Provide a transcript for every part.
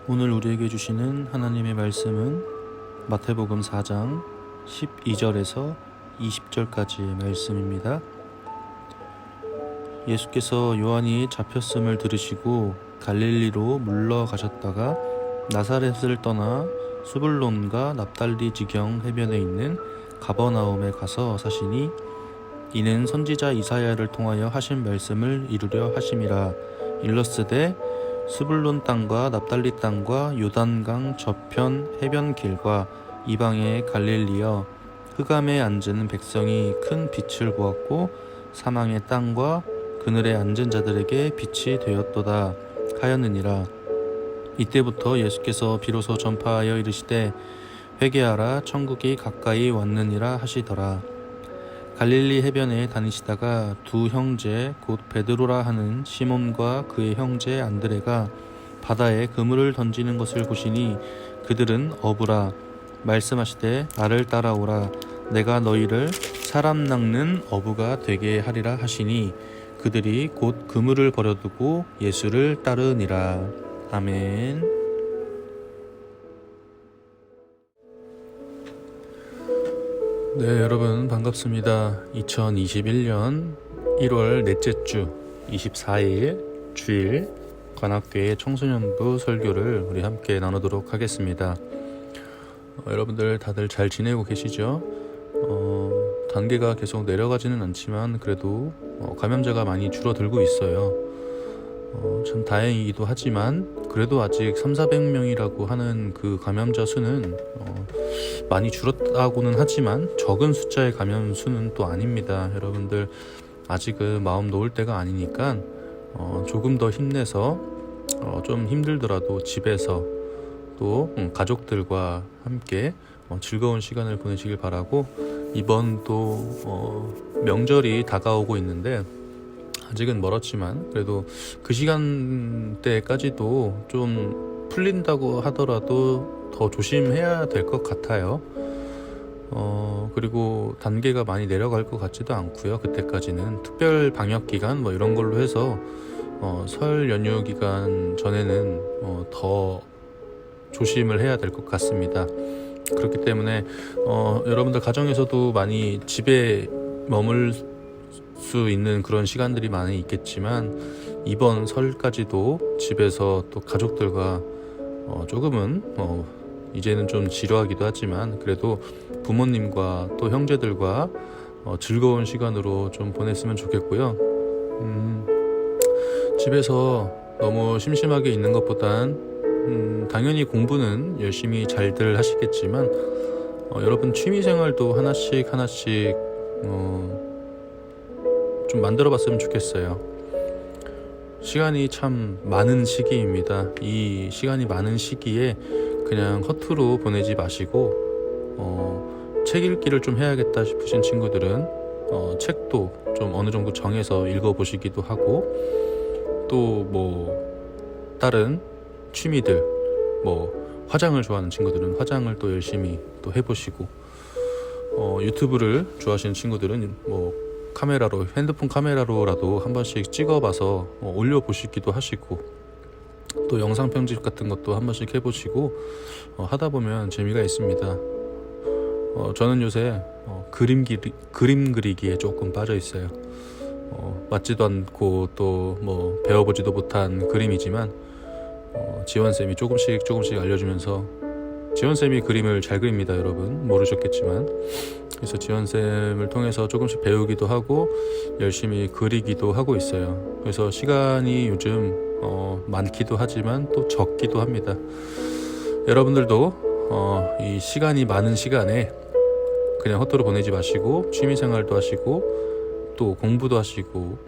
오늘 우리에게 주시는 하나님의 말씀은 마태복음 4장 12절에서 20절까지의 말씀입니다. 예수께서 요한이 잡혔음을 들으시고 갈릴리로 물러가셨다가 나사렛을 떠나 수불론과 납달리 지경 해변에 있는 가버나움에 가서 사시니 이는 선지자 이사야를 통하여 하신 말씀을 이루려 하심이라. 일러스되 스불론 땅과 납달리 땅과 요단강 저편 해변 길과 이방의 갈릴리여, 흑암에 앉은 백성이 큰 빛을 보았고 사망의 땅과 그늘에 앉은 자들에게 빛이 되었도다 하였느니라. 이때부터 예수께서 비로소 전파하여 이르시되 회개하라, 천국이 가까이 왔느니라 하시더라. 갈릴리 해변에 다니시다가 두 형제 곧 베드로라 하는 시몬과 그의 형제 안드레가 바다에 그물을 던지는 것을 보시니 그들은 어부라. 말씀하시되 나를 따라오라, 내가 너희를 사람 낚는 어부가 되게 하리라 하시니 그들이 곧 그물을 버려두고 예수를 따르니라. 아멘. 네, 여러분 반갑습니다. 2021년 1월 넷째 주 24일 주일 관악교회 청소년부 설교를 우리 함께 나누도록 하겠습니다. 여러분들 다들 잘 지내고 계시죠? 단계가 계속 내려가지는 않지만 그래도 감염자가 많이 줄어들고 있어요. 참 다행이기도 하지만 그래도 아직 300~400명이라고 하는 그 감염자 수는 많이 줄었다고는 하지만 적은 숫자의 감염 수는 또 아닙니다. 여러분들 아직은 마음 놓을 때가 아니니까 조금 더 힘내서 좀 힘들더라도 집에서 또 가족들과 함께 즐거운 시간을 보내시길 바라고, 이번 또 명절이 다가오고 있는데 아직은 멀었지만 그래도 그 시간대까지도 좀 풀린다고 하더라도 더 조심해야 될 것 같아요. 그리고 단계가 많이 내려갈 것 같지도 않고요. 그때까지는 특별 방역 기간 뭐 이런 걸로 해서 설 연휴 기간 전에는 더 조심을 해야 될 것 같습니다. 그렇기 때문에 여러분들 가정에서도 많이 집에 머물 수 있는 그런 시간들이 많이 있겠지만 이번 설까지도 집에서 또 가족들과 조금은 이제는 좀 지루하기도 하지만 그래도 부모님과 또 형제들과 즐거운 시간으로 좀 보냈으면 좋겠고요. 집에서 너무 심심하게 있는 것보단 당연히 공부는 열심히 잘들 하시겠지만 여러분 취미생활도 하나씩 좀 만들어 봤으면 좋겠어요. 시간이 참 많은 시기입니다. 이 시간이 많은 시기에 그냥 허투루 보내지 마시고 책 읽기를 좀 해야겠다 싶으신 친구들은 책도 좀 어느 정도 정해서 읽어보시기도 하고, 또 뭐 다른 취미들, 뭐 화장을 좋아하는 친구들은 화장을 또 열심히 또 해보시고, 유튜브를 좋아하시는 친구들은 뭐 카메라로, 핸드폰 카메라로라도 한 번씩 찍어봐서 올려보시기도 하시고, 또 영상 편집 같은 것도 한 번씩 해보시고 하다 보면 재미가 있습니다. 저는 요새 그림 그리기에 조금 빠져 있어요. 맞지도 않고 또 뭐 배워보지도 못한 그림이지만 지원쌤이 조금씩 알려주면서, 지원쌤이 그림을 잘 그립니다. 여러분 모르셨겠지만. 그래서 지원쌤을 통해서 조금씩 배우기도 하고 열심히 그리기도 하고 있어요. 그래서 시간이 요즘 많기도 하지만 또 적기도 합니다. 여러분들도 이 시간이 많은 시간에 그냥 헛되이 보내지 마시고 취미생활도 하시고 또 공부도 하시고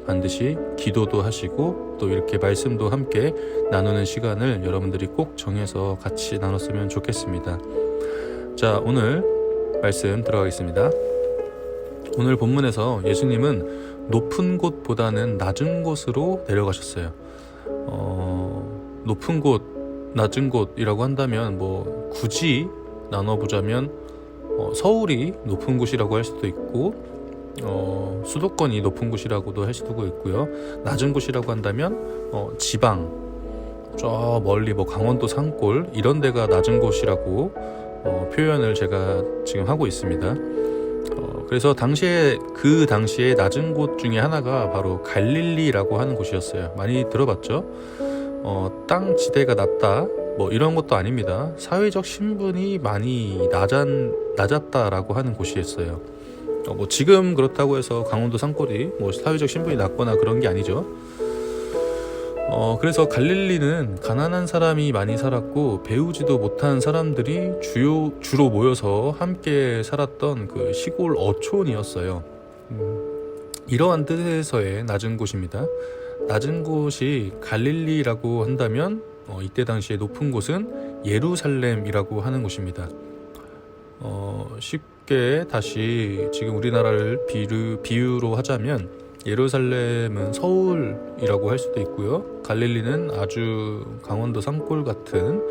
반드시 기도도 하시고 또 이렇게 말씀도 함께 나누는 시간을 여러분들이 꼭 정해서 같이 나눴으면 좋겠습니다. 자, 오늘 말씀 들어가겠습니다. 오늘 본문에서 예수님은 높은 곳보다는 낮은 곳으로 내려가셨어요. 높은 곳, 낮은 곳이라고 한다면 뭐 굳이 나눠보자면 서울이 높은 곳이라고 할 수도 있고 수도권이 높은 곳이라고도 할 수도 있고요. 낮은 곳이라고 한다면 지방, 저 멀리 뭐 강원도 산골 이런 데가 낮은 곳이라고 표현을 제가 지금 하고 있습니다. 그래서 그 당시에 낮은 곳 중에 하나가 바로 갈릴리라고 하는 곳이었어요. 많이 들어봤죠? 땅 지대가 낮다 뭐 이런 것도 아닙니다. 사회적 신분이 많이 낮았다라고 하는 곳이었어요. 뭐 지금 그렇다고 해서 강원도 산골이 뭐 사회적 신분이 낮거나 그런 게 아니죠. 그래서 갈릴리는 가난한 사람이 많이 살았고 배우지도 못한 사람들이 주로 모여서 함께 살았던 그 시골 어촌이었어요. 이러한 뜻에서의 낮은 곳입니다. 낮은 곳이 갈릴리라고 한다면 이때 당시에 높은 곳은 예루살렘이라고 하는 곳입니다. 쉽게 다시 지금 우리나라를 비유로 하자면 예루살렘은 서울이라고 할 수도 있고요. 갈릴리는 아주 강원도 산골 같은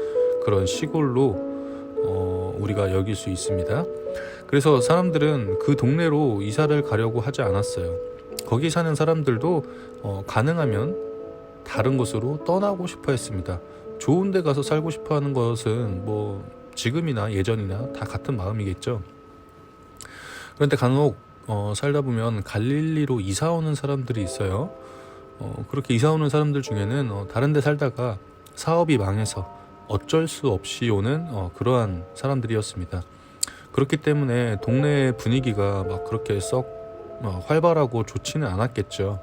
그런 시골로 우리가 여길 수 있습니다. 그래서 사람들은 그 동네로 이사를 가려고 하지 않았어요. 거기 사는 사람들도 가능하면 다른 곳으로 떠나고 싶어 했습니다. 좋은 데 가서 살고 싶어 하는 것은 뭐 지금이나 예전이나 다 같은 마음이겠죠. 그런데 간혹 살다 보면 갈릴리로 이사 오는 사람들이 있어요. 그렇게 이사 오는 사람들 중에는 다른 데 살다가 사업이 망해서 어쩔 수 없이 오는 그러한 사람들이었습니다. 그렇기 때문에 동네 분위기가 막 그렇게 썩 활발하고 좋지는 않았겠죠.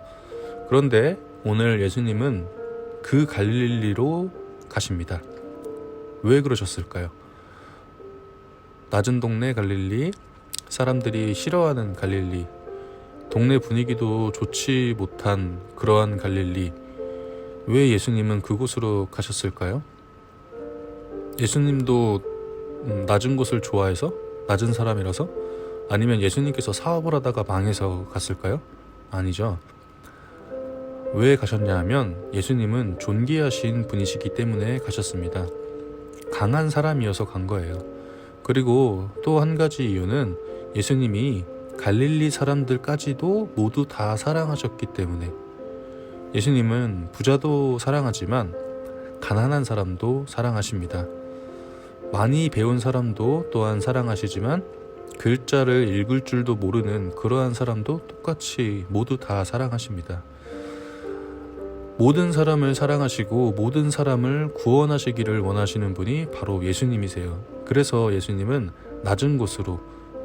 그런데 오늘 예수님은 그 갈릴리로 가십니다. 왜 그러셨을까요? 낮은 동네 갈릴리, 사람들이 싫어하는 갈릴리, 동네 분위기도 좋지 못한 그러한 갈릴리, 왜 예수님은 그곳으로 가셨을까요? 예수님도 낮은 곳을 좋아해서? 낮은 사람이라서? 아니면 예수님께서 사업을 하다가 망해서 갔을까요? 아니죠. 왜 가셨냐 하면 예수님은 존귀하신 분이시기 때문에 가셨습니다. 강한 사람이어서 간 거예요. 그리고 또 한 가지 이유는 예수님이 갈릴리 사람들까지도 모두 다 사랑하셨기 때문에, 예수님은 부자도 사랑하지만 가난한 사람도 사랑하십니다. 많이 배운 사람도 또한 사랑하시지만 글자를 읽을 줄도 모르는 그러한 사람도 똑같이 모두 다 사랑하십니다. 모든 사람을 사랑하시고 모든 사람을 구원하시기를 원하시는 분이 바로 예수님이세요. 그래서 예수님은 낮은 곳으로,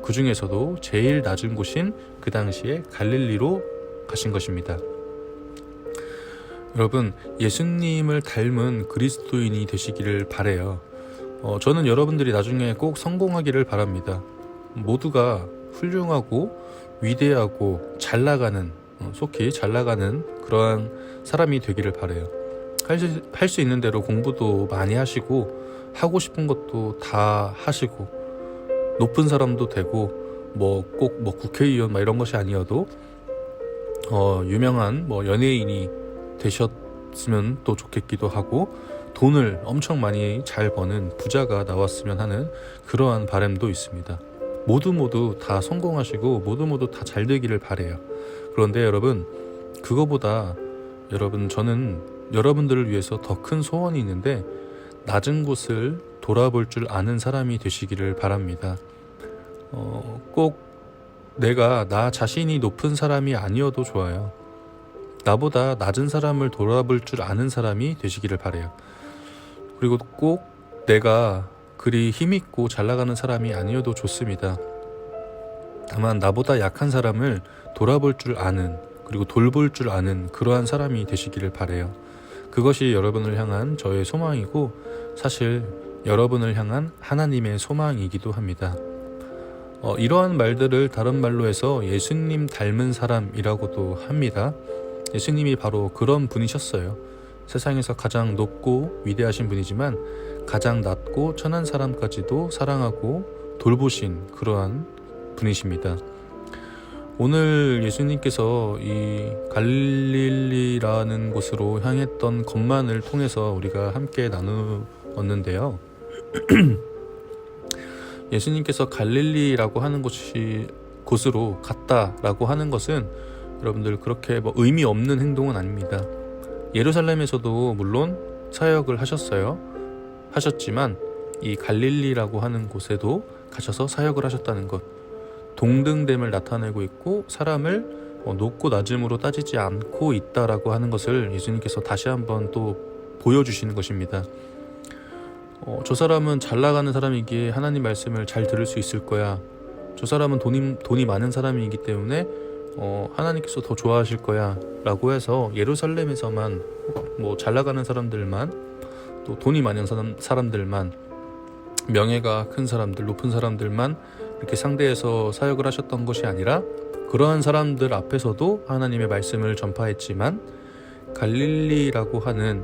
그 중에서도 제일 낮은 곳인 그 당시에 갈릴리로 가신 것입니다. 여러분, 예수님을 닮은 그리스도인이 되시기를 바라요. 저는 여러분들이 나중에 꼭 성공하기를 바랍니다. 모두가 훌륭하고 위대하고 잘 나가는, 속히 잘 나가는 그러한 사람이 되기를 바라요. 할 수 있는 대로 공부도 많이 하시고 하고 싶은 것도 다 하시고 높은 사람도 되고 꼭 국회의원 이런 것이 아니어도 유명한 연예인이 되셨으면 또 좋겠기도 하고 돈을 엄청 많이 잘 버는 부자가 나왔으면 하는 그러한 바람도 있습니다. 모두 다 성공하시고 모두 다 잘 되기를 바라요. 그런데 여러분, 그거보다 저는 여러분들을 위해서 더 큰 소원이 있는데, 낮은 곳을 돌아볼 줄 아는 사람이 되시기를 바랍니다. 꼭 나 자신이 높은 사람이 아니어도 좋아요. 나보다 낮은 사람을 돌아볼 줄 아는 사람이 되시기를 바라요. 그리고 꼭 내가 그리 힘있고 잘 나가는 사람이 아니어도 좋습니다. 다만 나보다 약한 사람을 돌아볼 줄 아는, 그리고 돌볼 줄 아는 그러한 사람이 되시기를 바라요. 그것이 여러분을 향한 저의 소망이고 사실 여러분을 향한 하나님의 소망이기도 합니다. 이러한 말들을 다른 말로 해서 예수님 닮은 사람이라고도 합니다. 예수님이 바로 그런 분이셨어요. 세상에서 가장 높고 위대하신 분이지만 가장 낮고 천한 사람까지도 사랑하고 돌보신 그러한 분이십니다. 오늘 예수님께서 이 갈릴리라는 곳으로 향했던 것만을 통해서 우리가 함께 나누었는데요. 예수님께서 갈릴리라고 하는 곳으로 갔다라고 하는 것은 여러분들 그렇게 의미 없는 행동은 아닙니다. 예루살렘에서도 물론 사역을 하셨지만 이 갈릴리라고 하는 곳에도 가셔서 사역을 하셨다는 것, 동등됨을 나타내고 있고 사람을 높고 낮음으로 따지지 않고 있다라고 하는 것을 예수님께서 다시 한번 또 보여주시는 것입니다. 저 사람은 잘 나가는 사람이기에 하나님 말씀을 잘 들을 수 있을 거야. 저 사람은 돈이 많은 사람이기 때문에 하나님께서 더 좋아하실 거야 라고 해서 예루살렘에서만 잘 나가는 사람들만, 또 돈이 많은 사람들만, 명예가 큰 사람들, 높은 사람들만 이렇게 상대해서 사역을 하셨던 것이 아니라 그러한 사람들 앞에서도 하나님의 말씀을 전파했지만 갈릴리라고 하는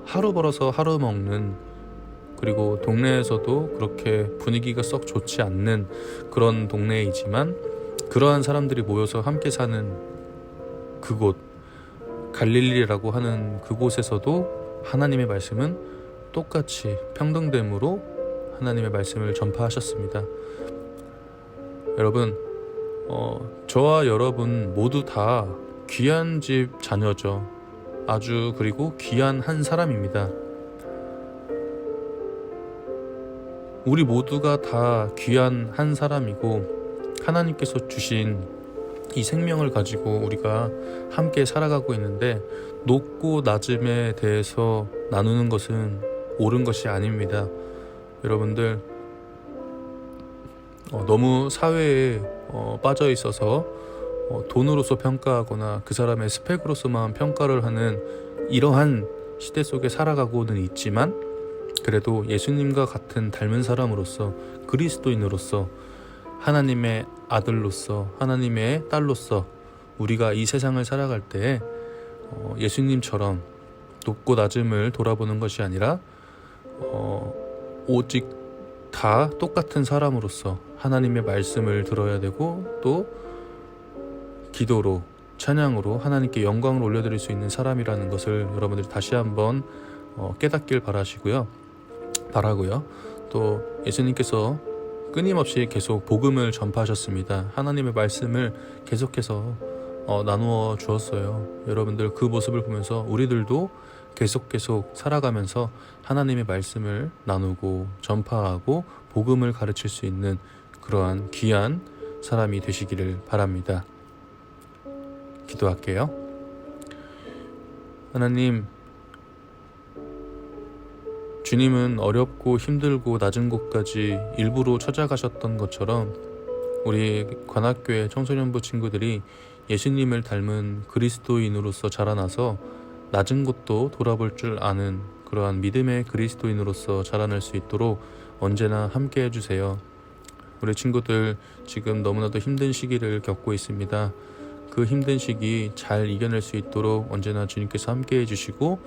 하루 벌어서 하루 먹는, 그리고 동네에서도 그렇게 분위기가 썩 좋지 않는 그런 동네이지만 그러한 사람들이 모여서 함께 사는 그곳, 갈릴리라고 하는 그곳에서도 하나님의 말씀은 똑같이 평등됨으로 하나님의 말씀을 전파하셨습니다. 여러분, 저와 여러분 모두 다 귀한 집 자녀죠. 아주 그리고 귀한 한 사람입니다. 우리 모두가 다 귀한 한 사람이고 하나님께서 주신 이 생명을 가지고 우리가 함께 살아가고 있는데 높고 낮음에 대해서 나누는 것은 옳은 것이 아닙니다. 여러분들 너무 사회에 빠져 있어서 돈으로서 평가하거나 그 사람의 스펙으로서만 평가를 하는 이러한 시대 속에 살아가고는 있지만 그래도 예수님과 같은 닮은 사람으로서, 그리스도인으로서, 하나님의 아들로서, 하나님의 딸로서 우리가 이 세상을 살아갈 때 예수님처럼 높고 낮음을 돌아보는 것이 아니라 오직 다 똑같은 사람으로서 하나님의 말씀을 들어야 되고 또 기도로, 찬양으로 하나님께 영광을 올려드릴 수 있는 사람이라는 것을 여러분들이 다시 한번 깨닫길 바라고요. 또 예수님께서 끊임없이 계속 복음을 전파하셨습니다. 하나님의 말씀을 계속해서 나누어 주었어요. 여러분들 그 모습을 보면서 우리들도 계속 살아가면서 하나님의 말씀을 나누고 전파하고 복음을 가르칠 수 있는 그러한 귀한 사람이 되시기를 바랍니다. 기도할게요. 하나님, 주님은 어렵고 힘들고 낮은 곳까지 일부러 찾아가셨던 것처럼 우리 관악교회 청소년부 친구들이 예수님을 닮은 그리스도인으로서 자라나서 낮은 곳도 돌아볼 줄 아는 그러한 믿음의 그리스도인으로서 자라날 수 있도록 언제나 함께 해주세요. 우리 친구들 지금 너무나도 힘든 시기를 겪고 있습니다. 그 힘든 시기 잘 이겨낼 수 있도록 언제나 주님께서 함께 해주시고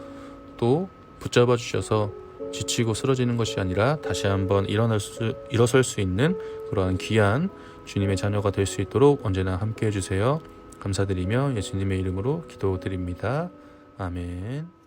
또 붙잡아 주셔서 지치고 쓰러지는 것이 아니라 다시 한번 일어설 수 있는 그러한 귀한 주님의 자녀가 될 수 있도록 언제나 함께 해주세요. 감사드리며 예수님의 이름으로 기도드립니다. 아멘.